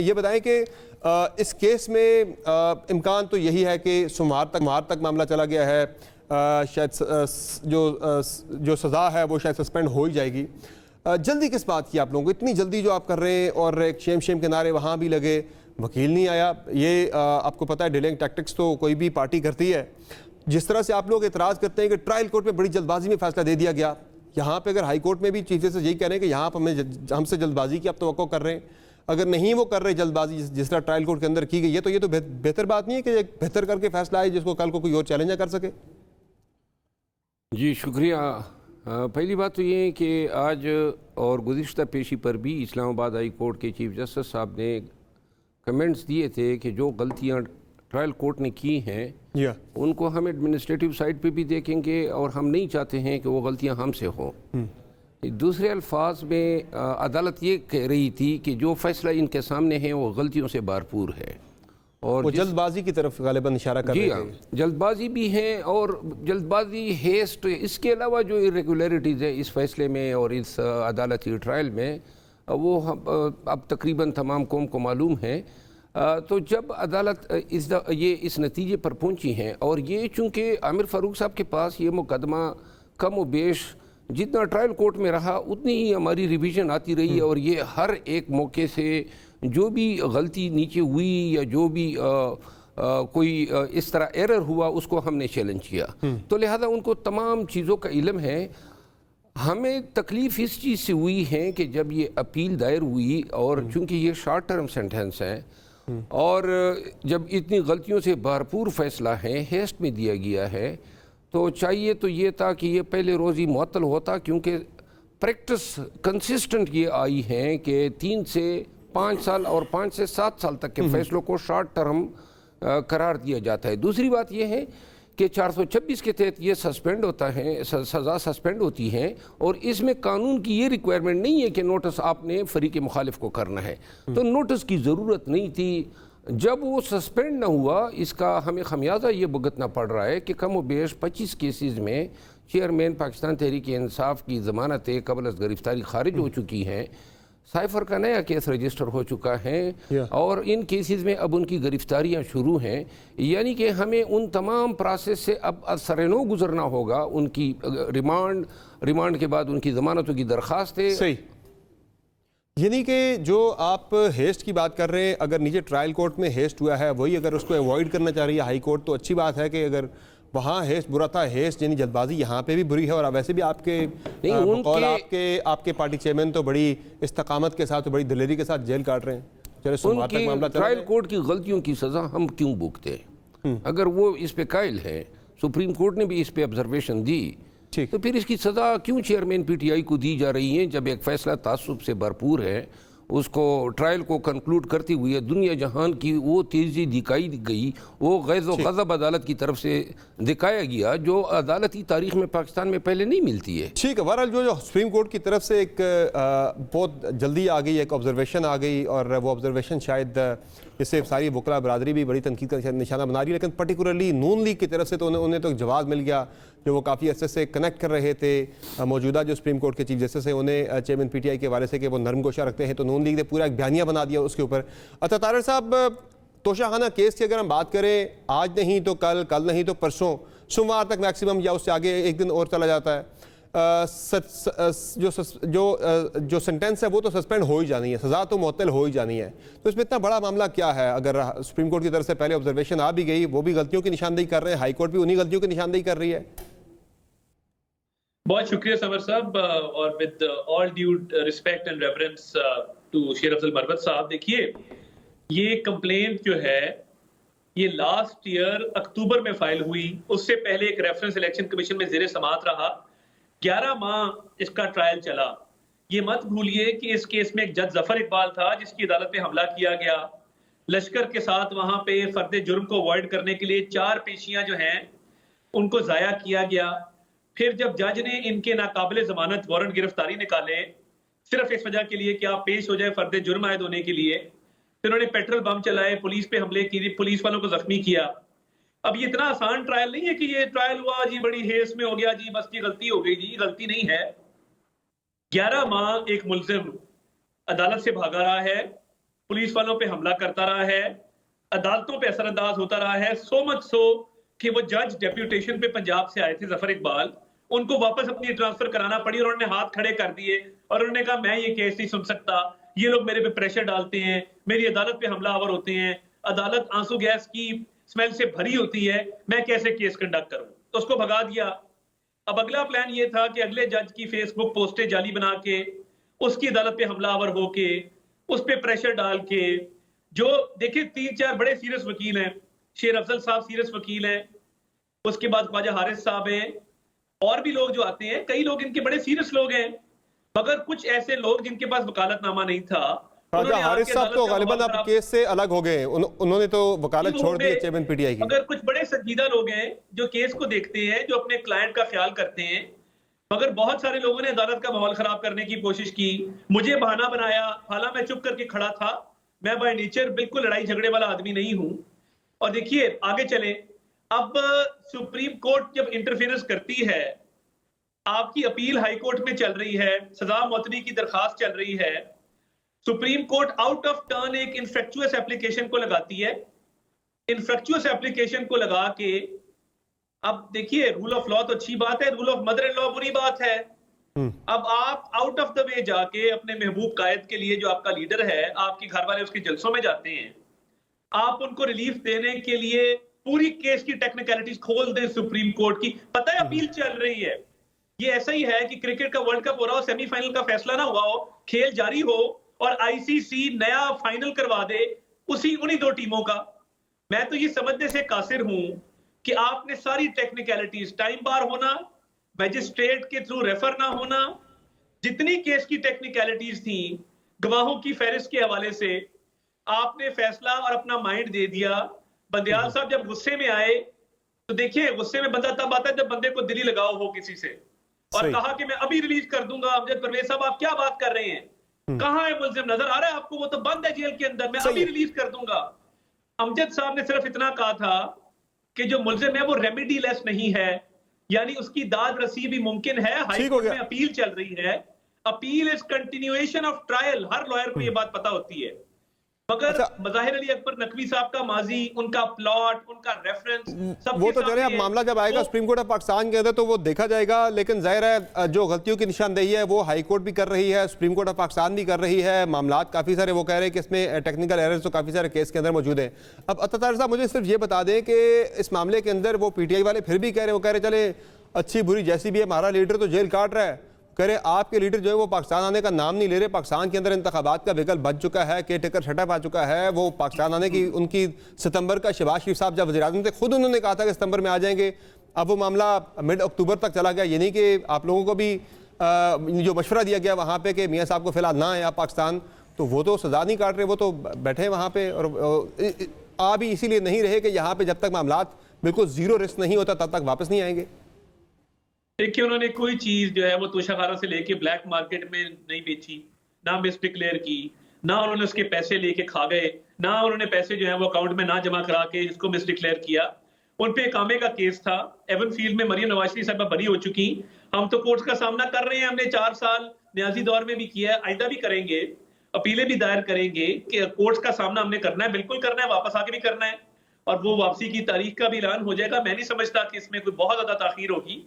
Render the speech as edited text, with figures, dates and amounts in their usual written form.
ये बताएं कि इस केस में इम्कान तो यही है कि सोमवार तक मामला चला गया है। शायद जो सज़ा है वो शायद सस्पेंड हो ही जाएगी। जल्दी किस बात की आप लोगों को, इतनी जल्दी जो आप कर रहे हैं? और एक शेम के नारे वहाँ भी लगे, वकील नहीं आया। ये आपको पता है डिलेइंग टैक्टिक्स तो कोई भी पार्टी करती है। जिस तरह से आप लोग एतराज़ करते हैं कि ट्रायल कोर्ट में बड़ी जल्दबाजी में फैसला दे दिया गया, यहाँ पे अगर हाई कोर्ट में भी चीफ जस्टिस यही कह रहे हैं कि यहाँ पर हमसे जल्दबाजी की आप तवक्को कर रहे हैं, अगर नहीं वो कर रहे जल्दबाजी जिस तरह ट्रायल कोर्ट के अंदर की गई है, तो ये तो बेहतर बात नहीं है कि एक बेहतर करके फैसला आए जिसको कल को कोई और चैलेंज ना कर सके? जी शुक्रिया। पहली बात तो ये है कि आज और गुज़िश्ता पेशी पर भी इस्लामाबाद हाई कोर्ट के चीफ जस्टिस साहब ने कमेंट्स दिए थे कि जो गलतियाँ ट्रायल कोर्ट ने की हैं उनको हम एडमिनिस्ट्रेटिव साइड पे भी देखेंगे और हम नहीं चाहते हैं कि वो गलतियाँ हमसे हों। दूसरे अल्फाज में अदालत ये कह रही थी कि जो फैसला इनके सामने है वो गलतियों से भरपूर है और वो जल्दबाजी की तरफ गालिबन इशारा कर रहे थे। जी हाँ, जल्दबाजी भी है और जल्दबाजी हेस्ट, इसके अलावा जो इरेगुलरिटीज़ है इस फैसले में और इस अदालती ट्रायल में वो अब तकरीबन तमाम कौम को मालूम है। तो जब अदालत इस नतीजे पर पहुंची है और ये चूँकि आमिर फ़ारूक साहब के पास ये मुकदमा कम व बेश जितना ट्रायल कोर्ट में रहा उतनी ही हमारी रिवीजन आती रही है और ये हर एक मौके से जो भी गलती नीचे हुई या जो भी कोई इस तरह एरर हुआ उसको हमने चैलेंज किया। तो लिहाजा उनको तमाम चीज़ों का इल्म है। हमें तकलीफ़ इस चीज़ से हुई है कि जब ये अपील दायर हुई और चूँकि ये शॉर्ट टर्म सेंटेंस है और जब इतनी गलतियों से भरपूर फैसला है हेस्ट में दिया गया है, तो चाहिए तो ये था कि ये पहले रोज़ ही मुअत्तल होता, क्योंकि प्रैक्टिस कंसिस्टेंट ये आई है कि 3 से 5 साल और 5 से 7 साल तक के फैसलों को शॉर्ट टर्म करार दिया जाता है। दूसरी बात यह है कि 426 के तहत ये सस्पेंड होता है, सज़ा सस्पेंड होती है और इसमें कानून की ये रिक्वायरमेंट नहीं है कि नोटिस आपने फरीक मुखालिफ को करना है, तो नोटिस की ज़रूरत नहीं थी। जब वो सस्पेंड ना हुआ इसका हमें खमियाजा ये भुगतना पड़ रहा है कि कम व बेश 25 केसेस में चेयरमैन पाकिस्तान तहरीक इंसाफ की ज़मानतें कबल अज़ गिरफ्तारी खारिज हो चुकी हैं। साइफर का नया केस रजिस्टर हो चुका है और इन केसेस में अब उनकी गिरफ्तारियां शुरू हैं, यानी कि हमें उन तमाम प्रोसेस से अब असरनो गुजरना होगा। उनकी रिमांड के बाद उनकी ज़मानतों की दरख्वास्तें। सही, यानी कि जो आप हेस्ट की बात कर रहे हैं, अगर नीचे ट्रायल कोर्ट में हेस्ट हुआ है वही अगर उसको अवॉइड करना चाह रही है हाई कोर्ट, तो अच्छी बात है कि अगर वहाँ हेस्ट बुरा था, हेस्ट यानी जल्दबाजी यहाँ पे भी बुरी है। और वैसे भी आपके आपके पार्टी चेयरमैन तो बड़ी इस्तकामत के साथ, बड़ी दिलेरी के साथ जेल काट रहे हैं। चलो सोमवार तक मामला चला। ट्रायल कोर्ट की गलतियों की सज़ा हम क्यों भुगते? अगर वो इस पे कायल है, सुप्रीम कोर्ट ने भी इस पे ऑब्जर्वेशन दी, तो फिर इसकी सज़ा क्यों चेयरमैन पीटीआई को दी जा रही है? जब एक फैसला तासुब से भरपूर है, उसको ट्रायल को कंक्लूड करती हुई दुनिया जहान की वो तेज़ी दिखाई गई, वो गैज़ व ग़ज़ब अदालत की तरफ से दिखाया गया जो अदालती तारीख में पाकिस्तान में पहले नहीं मिलती है। ठीक है, बहरहाल जो सुप्रीम कोर्ट की तरफ से एक बहुत जल्दी आ गई, एक ऑब्जर्वेशन आ गई और वो ऑब्जर्वेशन शायद इससे सारी वकला बरादरी भी बड़ी तनकीद का निशाना बना रही है, लेकिन पर्टिकुलरली नून लीग की तरफ से तो उन्हें तो जवाब मिल गया जो वो काफ़ी अर्से से कनेक्ट कर रहे थे मौजूदा जो सुप्रीम कोर्ट के चीफ जस्टिस हैं उन्हें चेयरमैन पीटीआई के हवाले से कि वो नरम गोशा रखते हैं, तो नून लीग ने पूरा एक बयानिया बना दिया उसके ऊपर। अच्छा तारड़ साहब, तोशाखाना केस की अगर हम बात करें, आज नहीं तो कल, कल नहीं तो परसों, सोमवार तक मैक्सिमम या उससे आगे एक दिन और चला जाता है, जो सेंटेंस है वो तो सस्पेंड हो ही जानी है, सज़ा तो मुअत्तल हो ही जानी है। तो इसमें इतना बड़ा मामला क्या है? अगर सुप्रीम कोर्ट की तरफ से पहले ऑब्जर्वेशन आ भी गई, वो भी गलतियों की निशानदेही कर रहे हैं, हाई कोर्ट भी उन्हीं गलतियों की निशानदेही कर रही है। बहुत शुक्रिया समर साहब, और with all due respect and reference to Sher Afzal Marwat साहब, देखिए ये कंप्लेंट जो है ये लास्ट ईयर अक्टूबर में फाइल हुई। उससे पहले एक रेफरेंस इलेक्शन कमीशन में ज़ेरे समात रहा, 11 माह इसका ट्रायल चला। ये मत भूलिए कि इस केस में एक जज जफर इकबाल था जिसकी अदालत में हमला किया गया। लश्कर के साथ वहां पे फर्द जुर्म को अवॉइड करने के लिए 4 पेशियां जो हैं उनको जाया किया गया। फिर जब जज ने इनके नाकाबिले जमानत वारंट गिरफ्तारी निकाले सिर्फ इस वजह के लिए कि आप पेश हो जाए फर्द जुर्म आयद होने के लिए, फिर उन्होंने पेट्रोल बम चलाए, पुलिस पे हमले किए, पुलिस वालों को जख्मी किया। अब ये इतना आसान ट्रायल नहीं है कि ये ट्रायल हुआ जी बड़ी हेस में हो गया जी बस ये गलती हो गई जी, गलती नहीं है। 11 माह एक मुल्जिम अदालत से भागा रहा है, पुलिस वालों पे हमला करता रहा है, अदालतों पे असरअंदाज होता रहा है, सो मच सो कि वो जज डेप्यूटेशन पे पंजाब से आए थे जफर इकबाल, उनको वापस अपनी ट्रांसफर कराना पड़ी और उन्होंने हाथ खड़े कर दिए और उन्होंने कहा मैं ये केस नहीं सुन सकता, ये लोग मेरे पे प्रेशर डालते हैं, मेरी अदालत पे हमलावर होते हैं, अदालत आंसू गैस की स्मेल से भरी होती है, मैं कैसे केस कंडक्ट करूं। तो उसको भगा दिया। अब अगला प्लान ये था कि अगले जज की फेसबुक पोस्टें जाली बना के उसकी अदालत पे हमलावर होके उस पे प्रेशर डाल के, जो देखिए 3-4 बड़े सीरियस वकील हैं, शेर अफजल साहब सीरियस वकील हैं, उसके बाद ख्वाजा हारिस साहब हैं, और भी लोग जो आते हैं, कई लोग इनके बड़े सीरियस लोग हैं, मगर कुछ ऐसे लोग जिनके पास वकालतनामा नहीं था। ख्वाजा हारिस साहब तो गालिबन अब केस से अलग हो गए, उन्होंने तो वकालत छोड़ दी चेयरमैन पीटीआई की। मगर कुछ बड़े संजीदा लोग हैं जो केस को देखते हैं, जो अपने क्लाइंट का ख्याल करते हैं, मगर बहुत सारे लोगों ने अदालत का माहौल खराब करने की कोशिश की, मुझे बहाना बनाया, हालांकि मैं चुप करके खड़ा था, मैं बाय नेचर बिल्कुल लड़ाई झगड़े वाला आदमी नहीं हूं। और देखिए आगे चले, अब सुप्रीम कोर्ट जब इंटरफेरेंस करती है, आपकी अपील हाई कोर्ट में चल रही है, सजा मुअत्तली की दरखास्त चल रही है, supreme court out of turn एक इनफेक्चुअस एप्लीकेशन को लगाती है, इनफेक्चुअस एप्लीकेशन को लगा के, अब देखिए रूल ऑफ लॉ तो अच्छी बात है, rule of mother in law बुरी बात है। अब आप आउट ऑफ द वे जाके अपने महबूब कायद के लिए, जो आपका लीडर है, आपके घर वाले उसके जलसों में जाते हैं, आप उनको रिलीफ देने के लिए पूरी केस की टेक्निकलिटीज खोल दें सुप्रीम कोर्ट की। पता है अपील चल रही है, ये ऐसा ही है कि क्रिकेट का वर्ल्ड कप हो रहा हो, सेमीफाइनल का फैसला ना हुआ हो, खेल जारी हो और आईसीसी नया फाइनल करवा दे उन्हीं 2 टीमों का। मैं तो ये समझने से कासिर हूं कि आपने सारी टेक्निकलिटीज, टाइम बार होना, मैजिस्ट्रेट के थ्रू रेफर ना होना, जितनी केस की टेक्निकलिटीज थी, गवाहों की फहरिस्त के हवाले से आपने फैसला और अपना माइंड दे दिया। बंदयाल साहब जब गुस्से में आए, तो देखिए गुस्से में बंदा तब आता है जब बंदे को दिली लगाव हो किसी से, और कहा कि मैं अभी रिलीज कर दूंगा। अमजद परवेज साहब आप क्या बात कर रहे हैं, कहां है मुल्जिम, नजर आ रहा है आपको, वो तो बंद है जेल के अंदर, मैं अभी रिलीज कर दूंगा। अमजद साहब ने सिर्फ इतना कहा था कि जो मुल्जिम है वो रेमेडी लेस नहीं है, यानी उसकी दाद रसी भी मुमकिन है। हाई कोर्ट में अपील चल रही है, appeal is continuation of trial, her lawyer को ये बात पता होती है। मगर मज़ाहिर अली अकबर नकवी साहब का माजी, उनका प्लॉट, उनका रेफरेंस, वो तो चले, अब मामला जब आएगा सुप्रीम कोर्ट ऑफ पाकिस्तान के अंदर तो वो देखा जाएगा। लेकिन जाहिर है जो गलतियों की निशानदेही है वो हाई कोर्ट भी कर रही है, सुप्रीम कोर्ट ऑफ पाकिस्तान भी कर रही है। मामलात काफ़ी सारे वो कह रहे हैं कि इसमें टेक्निकल एरर्स तो काफ़ी सारे केस के अंदर मौजूद हैं। अब अत्तार साहब मुझे सिर्फ ये बता दें कि इस मामले के अंदर वो पीटीआई वाले फिर भी कह रहे हैं, वो कह रहे चले अच्छी बुरी जैसी भी है, हमारा लीडर तो जेल काट रहा है, कह रहे आपके लीडर जो है वो पाकिस्तान आने का नाम नहीं ले रहे, पाकिस्तान के अंदर इंतखाबात का विकल्प बच चुका है, केयर टेकर सेटअप आ चुका है, वो पाकिस्तान आने की उनकी सितंबर का, शहबाज शरीफ साहब जब वज़ीर-ए-आज़म थे खुद उन्होंने कहा था कि सितंबर में आ जाएंगे। अब वो मामला मिड अक्टूबर तक चला गया, यानी कि आप लोगों को भी जो मशवरा दिया गया वहाँ पे कि मियाँ साहब को फिलहाल ना आए आप पाकिस्तान, तो वो तो सजा नहीं काट रहे, वो तो बैठे वहाँ पे और आ भी इसीलिए नहीं रहे कि यहाँ पे जब तक मामलात बिल्कुल जीरो रिस्क नहीं होता तब तक वापस नहीं आएंगे। देखिए उन्होंने कोई चीज जो है वो तोशाखाना से लेके ब्लैक मार्केट में नहीं बेची, ना मिस डिक्लेयर की, ना उन्होंने उसके पैसे लेके खा गए, ना उन्होंने पैसे जो है वो अकाउंट में ना जमा करा के इसको मिस डिक्लेयर किया। उन पे कामे का केस था, एवन फील्ड में मरियम नवाज शरीफ साहबा बरी हो चुकी, हम तो कोर्ट का सामना कर रहे हैं, हमने 4 साल न्याजी दौर में भी किया है, आइंदा भी करेंगे, अपीलें भी दायर करेंगे कि कोर्ट का सामना हमने करना है, बिल्कुल करना है, वापस आके भी करना है, और वो वापसी की तारीख का भी ऐलान हो जाएगा। मैं नहीं समझता कि इसमें कोई बहुत ज्यादा ताखीर होगी।